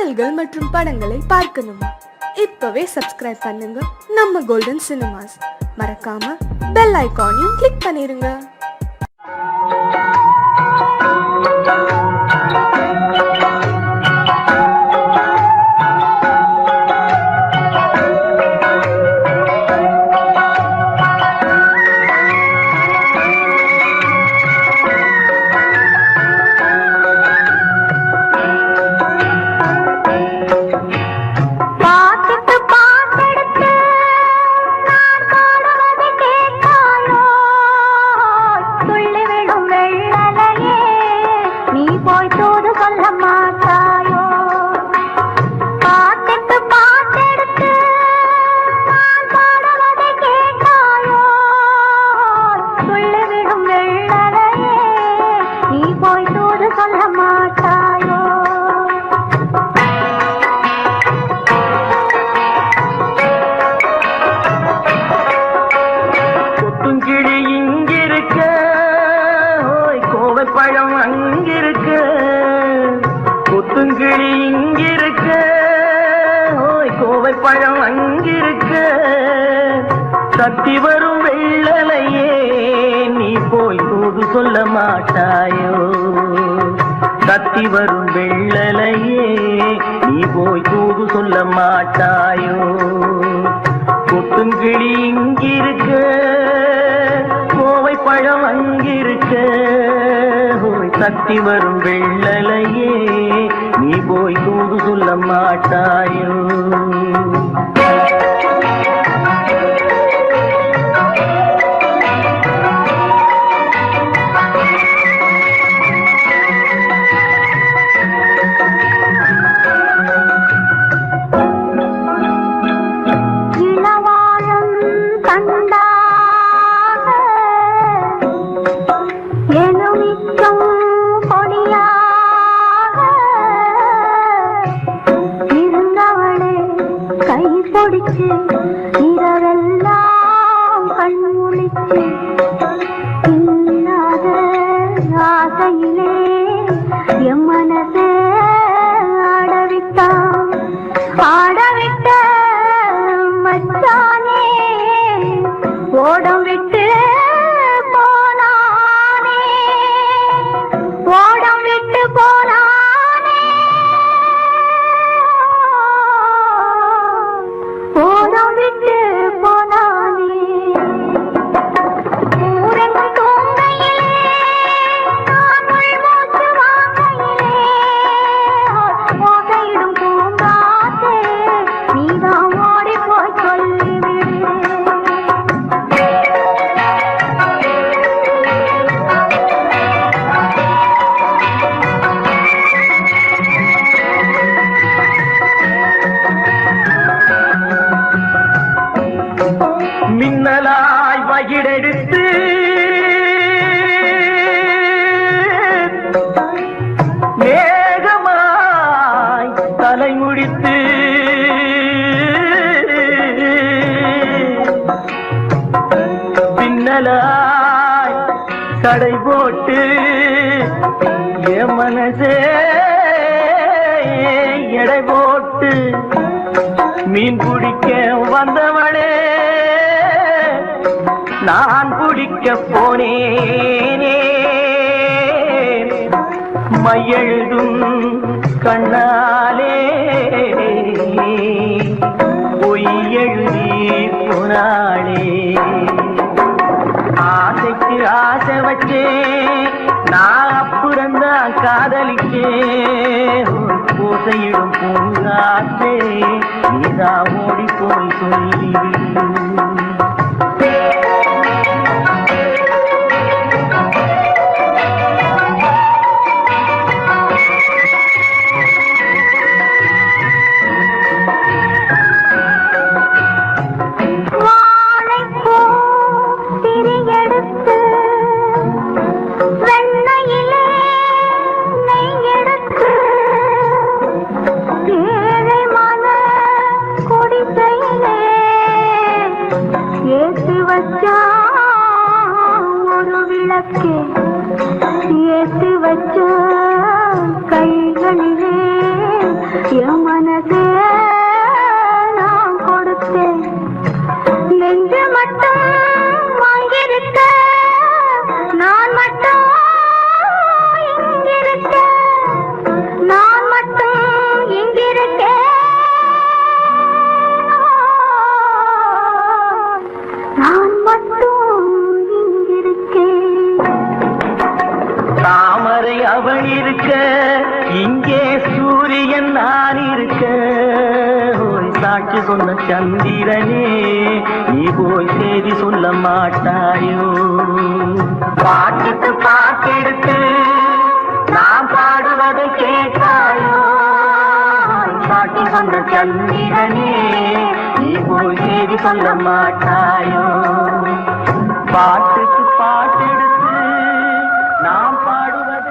பாடல்கள் மற்றும் படங்களை பார்க்கணுமா? இப்பவே சப்ஸ்கிரைப் பண்ணுங்க நம்ம கோல்டன் சினிமாஸ். மறக்காம பெல் ஐகானையும் கிளிக் பண்ணிருங்க. பழம் அங்கிருக்க, கொத்துங்கிளி இங்கிருக்க, கோவை பழம் அங்கிருக்க, சத்தி வரும் வெள்ளலையே நீ போய் தூது சொல்ல மாட்டாயோ? சத்தி வரும் வெள்ளலையே நீ போய் தூது சொல்ல மாட்டாயோ? கொத்துங்கிளி இங்கிருக்க, கோவை பழம் அங்கிருக்க, சக்தி வரும் வெள்ளலையே நீ போய் தூது சொல்ல மாட்டாயோ? இரவெல்லாம் கண்முழிச்சு இல்லாத ஆசையிலே என் மனசே ஆடவிட்ட மச்சானே ஓடம் விட்டு போனானே, ஓடம் விட்டு போனானே. மின்னலாய் வகிடெடுத்து மேகமாய் தலைமுடித்து பின்னலாய் தடை போட்டு என் மனசே எடை போட்டு மீன் பிடிக்க வந்தவளே நான் பிடிக்க போனேனே, மையெழுதும் கண்ணாலே பொய் எழுதி போனாளே. ஆசைக்கு ஆசை வச்சே நான் அப்புறந்தான் காதலிக்கே, பூசையிடும் பூங்காத்தே நீதான் ஓடி போய் சொல்லி என் மனசே நான் கொடுத்தேன் நெஞ்சு மட்டும் வாங்கியிருக்க நான் மட்டும் இங்கிருக்க நான் மட்டும் இங்கிருக்கேன் நான் மட்டும் இங்கிருக்கேன் தாமரை அவள் இருக்க இங்கே சூரியன் நான் இருக்க ஓய் சாட்சி சொன்ன சந்திரனே நீ போய் செய்தி சொல்ல மாட்டாயோ பாட்டுக்கு பாட்டெடுத்து நான் பாடுவதை கேட்டாயோ சாட்சி சொன்ன சந்திரனே நீ போய் செய்தி சொல்ல மாட்டாயோ பாட்டுக்கு பாட்டெடுத்து நாம் பாடுவதை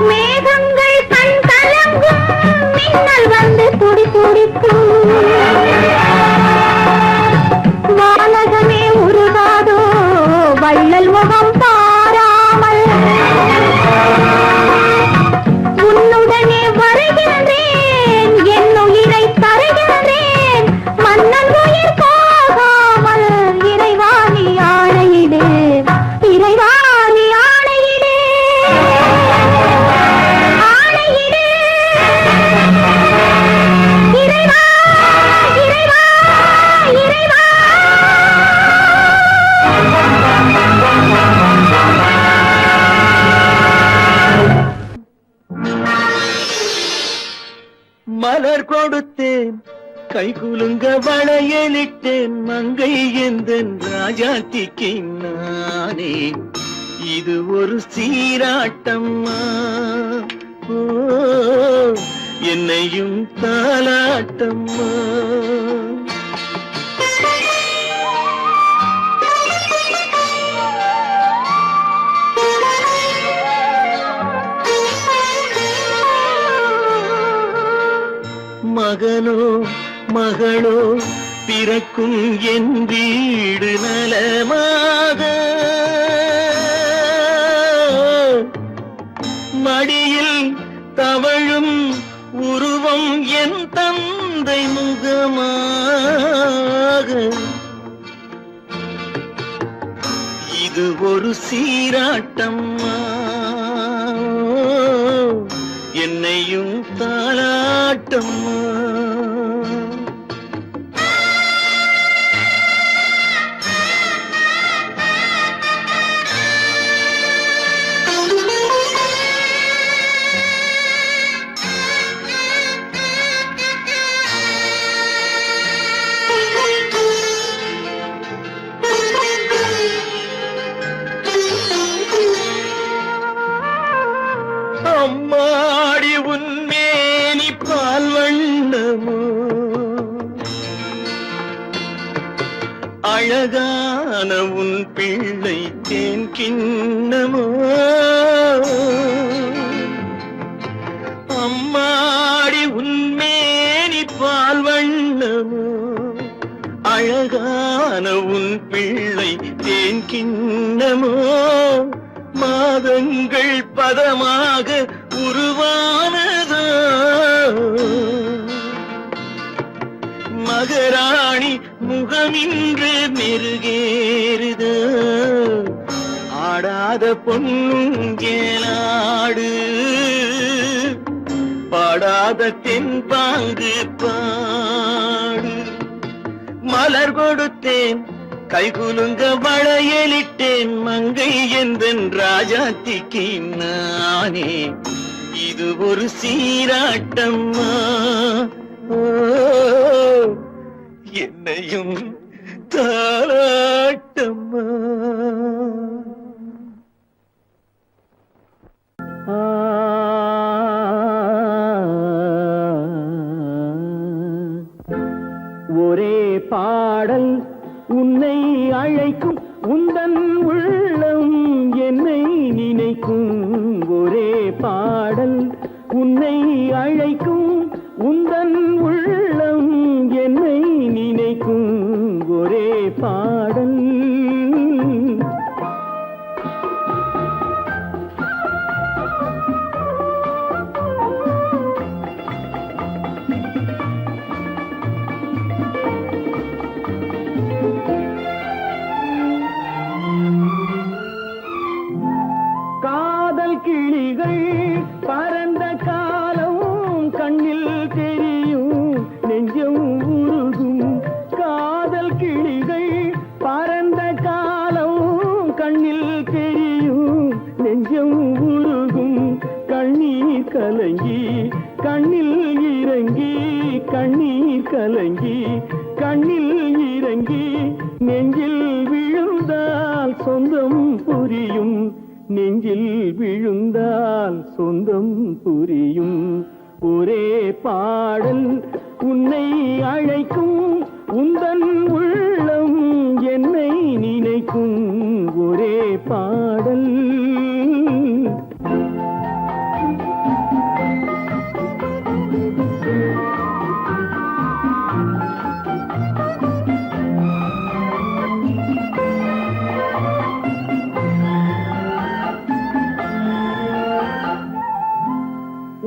மேகங்கள் கண் கலங்கும் மின்னல் வந்து துடி துடிக்கும் கைகுலுங்க வளையலிட்டேன் மங்கை எந்தன் ராஜாத்திக்கு நானே இது ஒரு சீராட்டம்மா ஓ என்னையும் தாலாட்டம்மா மகனோ மகளோ பிறக்கும் என் வீடு நலமாக மடியில் தவழும் உருவம் என் தந்தை முகமாக இது ஒரு சீராட்டம்மா என்னையும் தாலாட்டம்மா அம்மாடி உன்மேனி பால் வண்ணமோ அழகான உன் பிள்ளை தேன் கிண்ணமோ அம்மாடி உன்மேனி பால் வண்ணமோ அழகான உன் பிள்ளை தேன் கிண்ணமோ மாதங்கள் பதமாக உருவானதோ மகராணி முகமின்று மெருகேறுதோ ஆடாத பொன்னுங்கேலாடு பாடாத தென்பாங்கு பாடு மலர் கொடுத்தேன் கைகுலுங்க வளையலிட்டேன் மங்கை எந்தன் ராஜாத்திக்கு நானே இது ஒரு சீராட்டம்மா ஓ என்னையும் தாலாட்டம்மா ஒரே பாடல் உன்னை அழைக்கும் உந்தன் உள்ளம் என்னை நினைக்கும் ஒரே பாடல் உன்னை அழைக்கும் உந்தன் உள்ளம் என்னை நினைக்கும் ஒரே பாடல் கிளிகள் பறந்த காலம் கண்ணில் தெரியும் நெஞ்சம் உருகும் காதல் கிளிகள் பறந்த காலம் கண்ணில் தெரியும் நெஞ்சம் உருகும் கண்ணீர் கலங்கி கண்ணில் இறங்கி கண்ணீர் கலங்கி கண்ணில் இறங்கி நெஞ்சில் விழுந்தால் சொந்தம் புரியும் நெஞ்சில் விழுந்தால் சொந்தம் புரியும் ஒரே பாடல் உன்னை அழைக்கும் உந்தன் உள்ளம் என்னை நினைக்கும் ஒரே பாடல்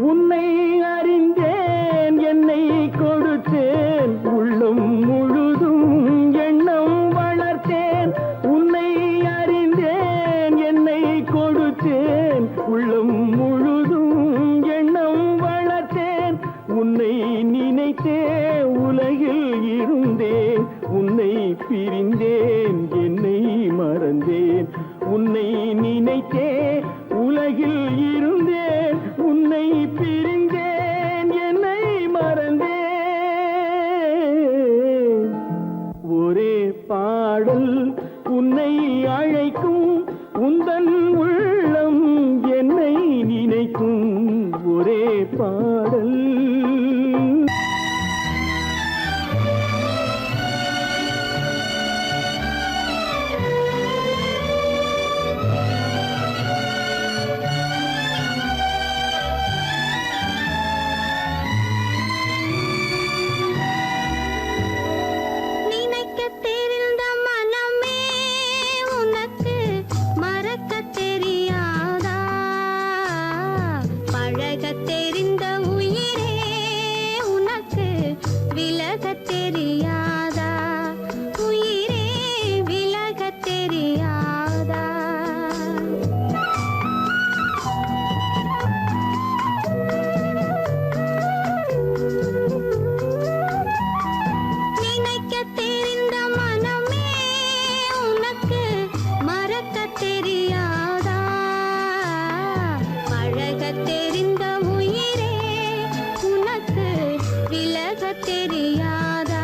உன்னை அறிந்தேன் என்னை கொடுத்தேன் உள்ளம் முழுதும் எண்ணம் வளர்த்தேன் உன்னை அறிந்தேன் என்னை கொடுத்தேன் உள்ளம் முழுதும் எண்ணம் வளர்த்தேன் உன்னை நினைத்தே உலகில் இருந்தேன் உன்னை பிரிந்தேன் என்னை மறந்தேன் உன்னை நினைத்தே உலகில் இருந்தேன் உன்னை பிரிந்தேன் என்னை மறந்தேன் பாடல் உன்னை அழைக்கும் உந்தன் உள்ளம் என்னை நினைக்கும் ஒரே பாடல். நினைக்க தெரிந்த மனமே உனக்கு மறக்க தெரியாதா? பழக தெரிந்த உயிரே உனக்கு விலக தெரியாதா? உயிரே விலக தெரியாதா? நினைக்க தெரிந்த மனமே உனக்கு மறக்க தெரியாதா? பழக தெரிந்த உயிரே உனக்கு விலக தெரியாதா?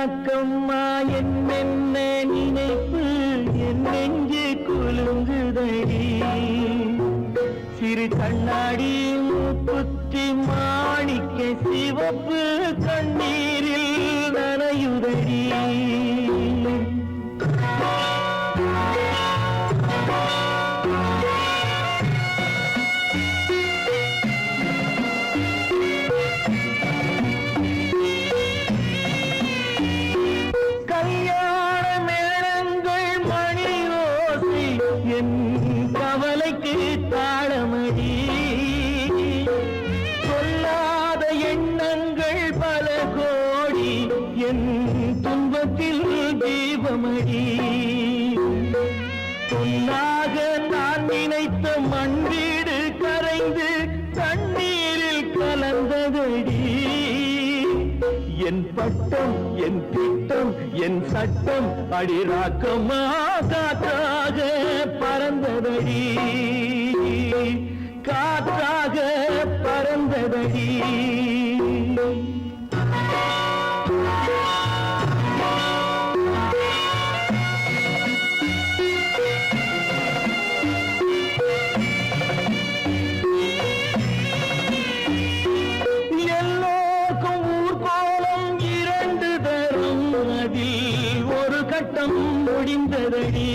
ராக்கம்மா என்னென்ன நினைப்பு என் நெஞ்சு குலுங்குதடி சிறு கண்ணாடி மூக்குத்தி மாணிக்க சிவப்பு கண்ணீரில் நனையுதடி கவலைக்கு தாளமடி சொல்லாத எண்ணங்கள் பல கோடி என் துன்பத்தில் தீபமடி பொன்னாக நான் நினைத்த மண் வீடு கரைந்து தண்ணீரில் கலந்ததடி என் பட்டம் என் திட்டம் என் சட்டம் அடிராக்கமா காற்றாக பறந்ததடி காற்றாக பறந்ததடி ஒரு கட்டம் முடிந்ததடி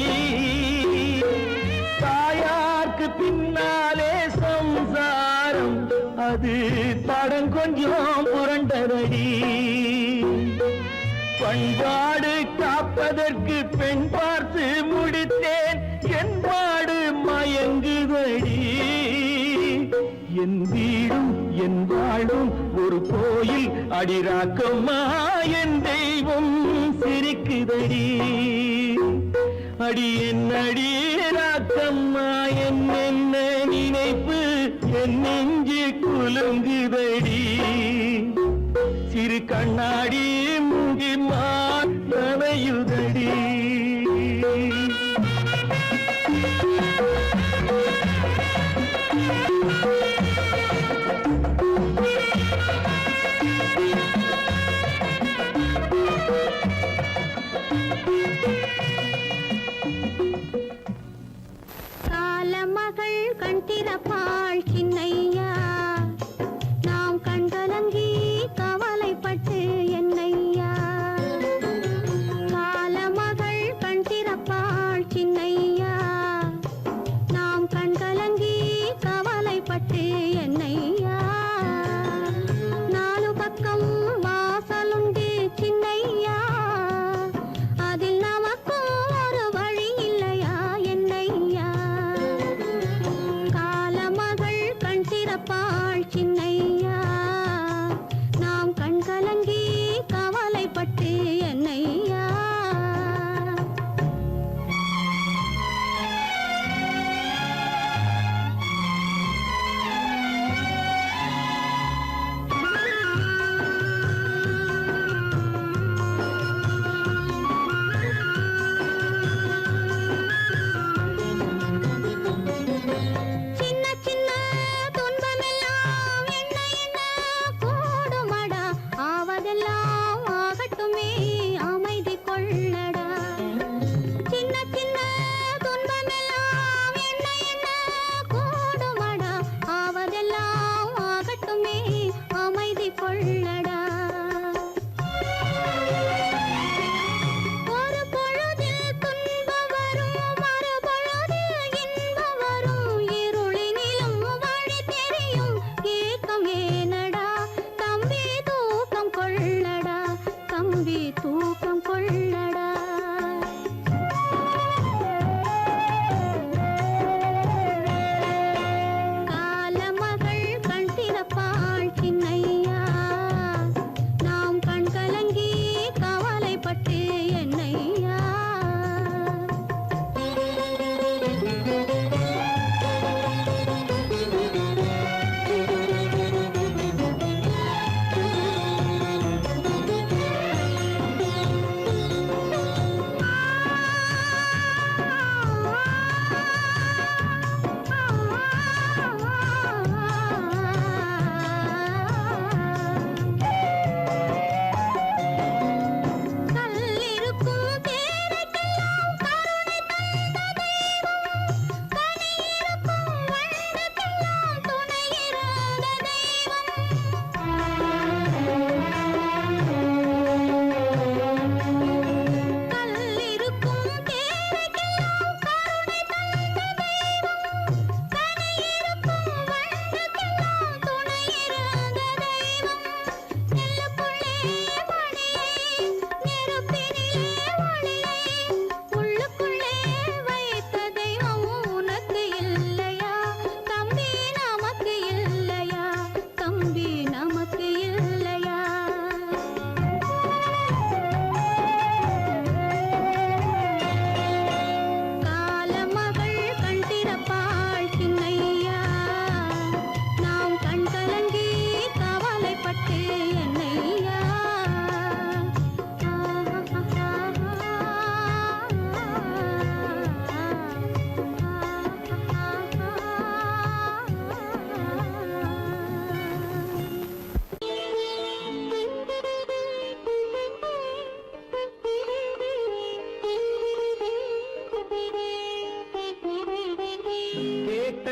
தாயார்க்கு பின்னாலே சம்சாரம் அது தடம் கொஞ்சம் புரண்டதடி பண்பாடு காப்பதற்கு பெண் பார்த்து முடித்தேன் என் பாடு மயங்குதடி என் வீடும் என் வாழும் ஒரு கோயில் அடிராக்கம்மா என் தெய்வம் சிரிக்குதடி அடி என் அடிராக்கம்மா என்ன நினைப்பு என் நெஞ்சு குலுங்குதடி சிறு கண்ணாடி முங்கி மானையுதடி காலமகள் கண் திறப்பாள் சின்னையா நாம் கண்கலங்கி கவலைப்பட்டு என்னையா காலமகள்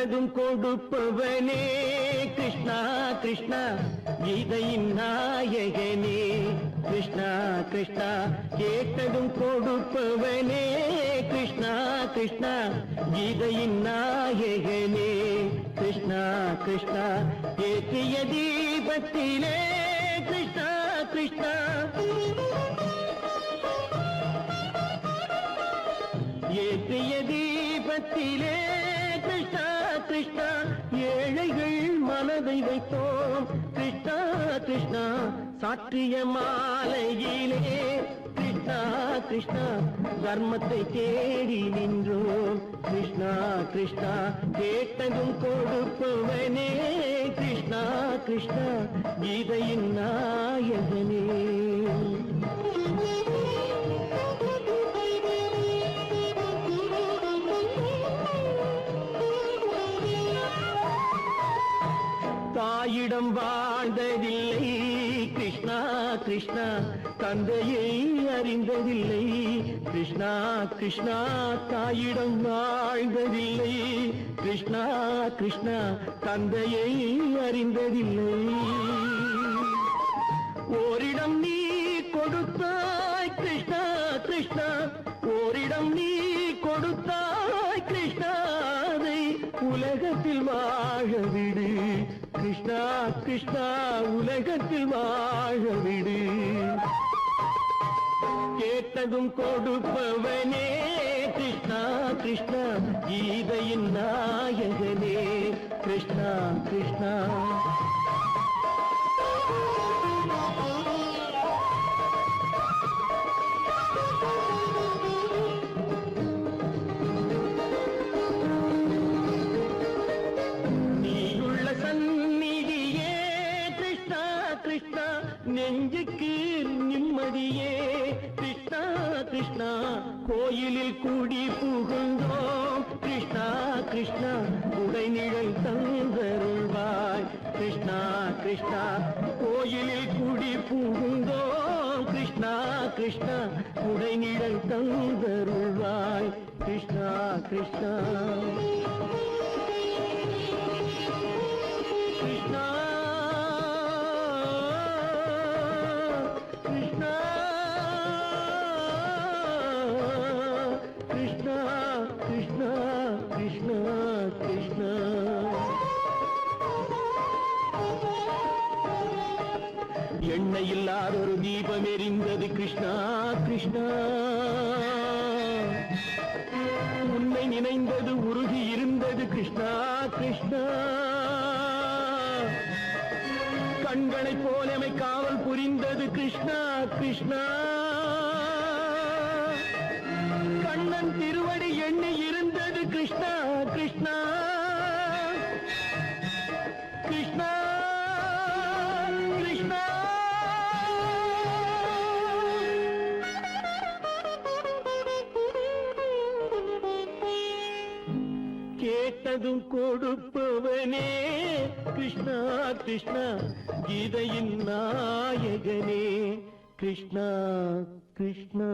கேட்டதும் கொடுப்பவனே கிருஷ்ணா கிருஷ்ணா கீதையின் நாயகனே கிருஷ்ணா கிருஷ்ணா கேட்டதும் கொடுப்பவனே கிருஷ்ணா கிருஷ்ணா கீதையின் நாயகனே கிருஷ்ணா கிருஷ்ணா ஏற்றிய தீபத்திலே கிருஷ்ணா கிருஷ்ணா ஏற்றிய தீபத்திலே கிருஷ்ணா கிருஷ்ணா ஏழைகள் மனதை வைத்தோம் கிருஷ்ணா கிருஷ்ணா சாற்றிய மாலையிலே கிருஷ்ணா கிருஷ்ணா தர்மத்தை தேடி நின்றோம் கிருஷ்ணா கிருஷ்ணா கேட்டதும் கொடுப்பவனே கிருஷ்ணா கிருஷ்ணா கீதையின் நாயகனே தாயிடம் வாழ்ந்ததில்லை கிருஷ்ணா கிருஷ்ணா தந்தையை அறிந்ததில்லை கிருஷ்ணா கிருஷ்ணா தாயிடம் வாழ்ந்ததில்லை கிருஷ்ணா கிருஷ்ணா தந்தையை அறிந்ததில்லை ஓரிடம் நீ கொடுத்தாய் கிருஷ்ணா கிருஷ்ணா ஓரிடம் நீ கொடுத்தாய் கிருஷ்ணா அதை உலகத்தில் வாழ விடு கிருஷ்ணா கிருஷ்ணா உலகத்தில் வாழ விடு கேட்டதும் கொடுப்பவனே கிருஷ்ணா கிருஷ்ணா கீதையின் நாயகனே கிருஷ்ணா கிருஷ்ணா நெஞ்சுக்கு நிம்மதியே கிருஷ்ணா கிருஷ்ணா கோயிலில் கூடி புகுந்தோம் கிருஷ்ணா கிருஷ்ணா உடைநிழல் தந்தருள்வாய் கிருஷ்ணா கிருஷ்ணா கோயிலில் கூடி புகுந்தோம் கிருஷ்ணா கிருஷ்ணா உடைநிழல் தந்தருள்வாய் கிருஷ்ணா கிருஷ்ணா கிருஷ்ணா எண்ணெய் இல்லாத ஒரு தீபம் எரிந்தது கிருஷ்ணா கிருஷ்ணா உன்னை நினைந்தது உருகி இருந்தது கிருஷ்ணா கிருஷ்ணா கண்களைப் போலமை காவல் புரிந்தது கிருஷ்ணா கிருஷ்ணா கண்ணன் திருவடி எண்ணி இருந்தது கிருஷ்ணா கிருஷ்ணா கிருஷ்ணா கிருஷ்ணா கேட்டதும் கொடுப்பவனே கிருஷ்ணா கிருஷ்ணா கீதையின் நாயகனே கிருஷ்ணா கிருஷ்ணா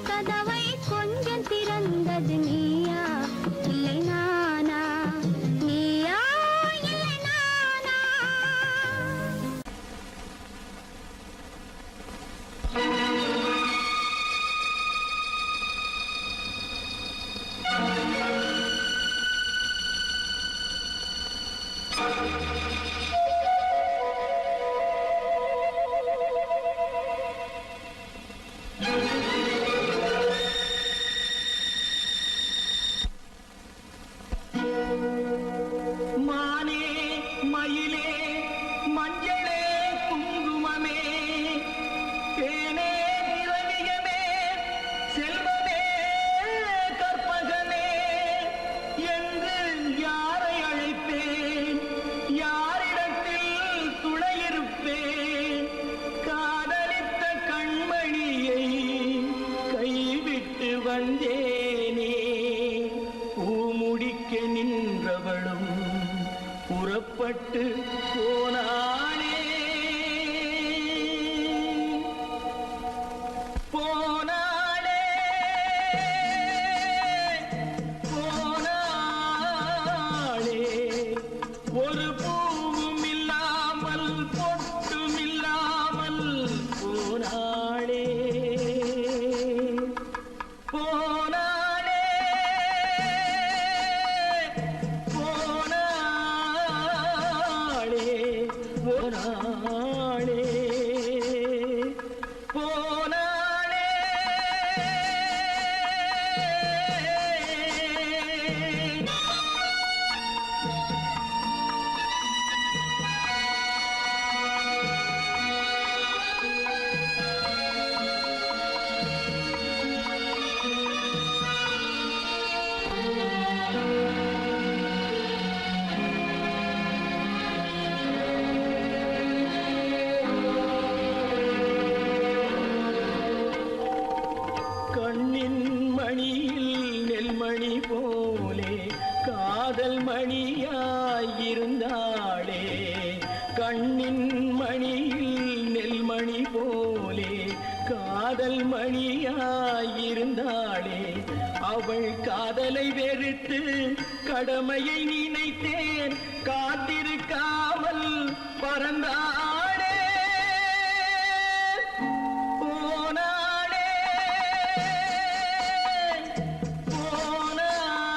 கதவை கொஞ்சம் திறந்த வந்தேனே பூமுடிக்க நின்றவளும் புறப்பட்டு போனாளே போனாளே போனாளே ஒரு பூவும் இல்லாமல் பொட்டும் இல்லாமல் போனாளே போனாளே போனாளே போனாளே போனாளே கண்ணின் மணியில் நெல்மணி போலே காதல் மணியாயிருந்தாளே கண்ணின் மணியில் நெல்மணி போலே காதல் மணியாயிருந்தாளே அவள் காதலை வெறுத்து கடமையை நினைத்தேன் காத்திருக்காமல் பறந்தாளே போனாளே போனாளே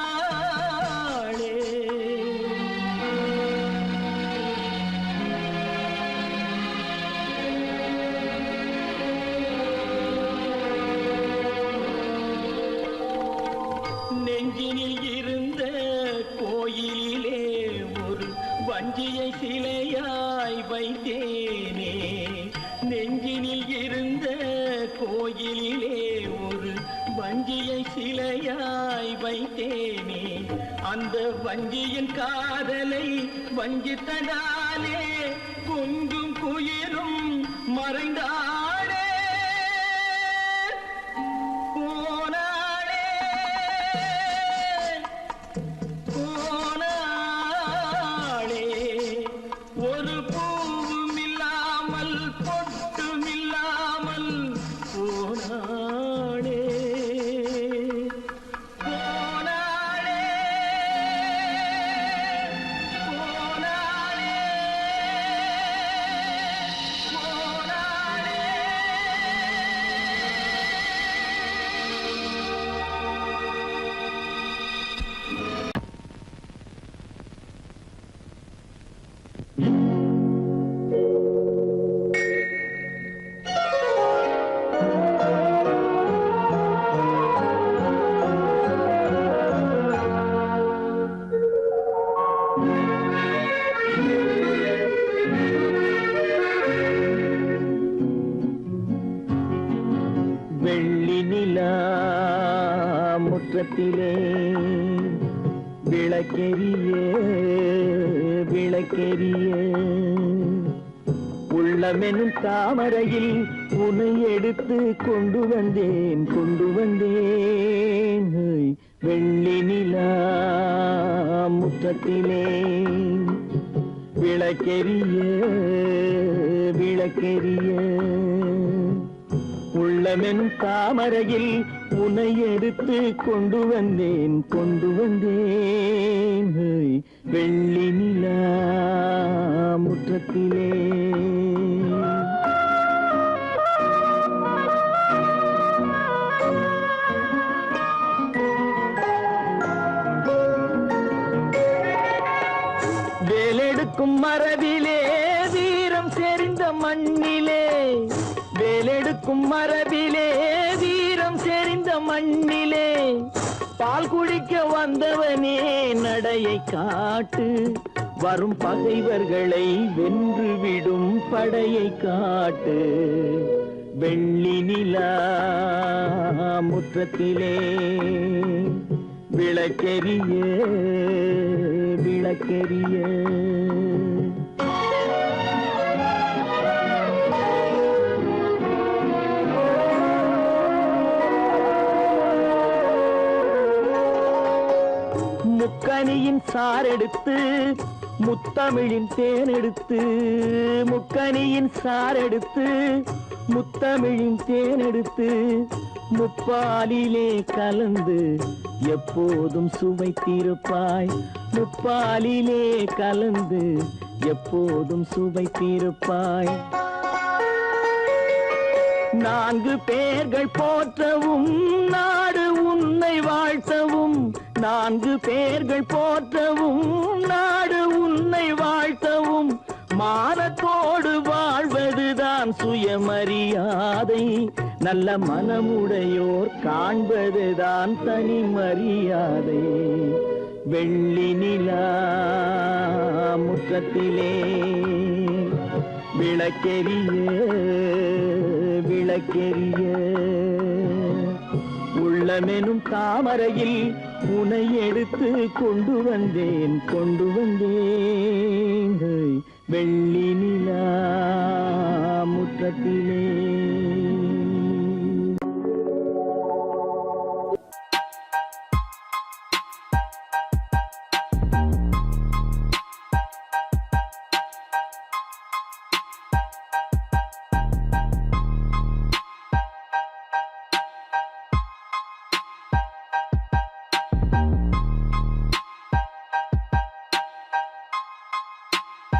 நெஞ்சினில் இருந்த கோயிலிலே ஒரு வஞ்சியை சிலையாய் வைத்தேனே நெஞ்சினில் இருந்த கோயிலிலே ஒரு வஞ்சியை சிலையாய் வைத்தேனே அந்த வஞ்சியின் காதலை வஞ்சித்ததாலே கொஞ்சும் குயிலும் மறைந்தாளே போனாளே போனாளே ஒரு பூவும் இல்லாமல் பொட்டும் இல்லாமல் போனாளே போனாளே போனாளே வெள்ளி நிலா முற்றத்திலே விளக்கெரிய விளக்கெரிய உள்ளமெனும் தாமரையில் உன்னை எடுத்து கொண்டு வந்தேன் வெள்ளி நிலா முற்றத்திலே விளக்கெரிய விளக்கெரிய உள்ளமெனும் தாமரையில் உன்னை எடுத்து கொண்டு வந்தேன் வெள்ளி நிலா முற்றத்திலே வேலெடுக்கும் மரபிலே வீரம் செறிந்த மண்ணிலே வேலெடுக்கும் மரபிலே வீரம் செறிந்த மண்ணிலே பால் குடிக்க வந்தவனே நடையை காட்டு வரும் பகைவர்களை வென்று விடும் படையை காட்டு வெள்ளி நிலா முற்றத்திலே விளக்கெரிய விளக்கெரிய முக்கனியின் சாரெடுத்து முத்தமிழின் தேனெடுத்து முக்கனியின் சாரெடுத்து முத்தமிழின் தேனெடுத்து முப்பாலிலே கலந்து எப்போதும் சுவைத்திருப்பாய் முப்பாலிலே கலந்து எப்போதும் சுவைத்திருப்பாய் நான்கு பேர்கள் போற்றவும் நாடு உன்னை வாழ்த்தவும் நான்கு பேர்கள் போற்றவும் நாடு உன்னை வாழ்த்தவும் மானத்தோடு வாழ்வதுதான் சுயமரியாதை நல்ல மனமுடையோர் காண்பதுதான் தனி மரியாதை வெள்ளி நிலா முற்றத்திலே விளக்கெரிய விளக்கெரிய உள்ளமெனும் தாமரையில் உனை எடுத்து கொண்டு வந்தேன் வெள்ளி நிலா முற்றத்திலே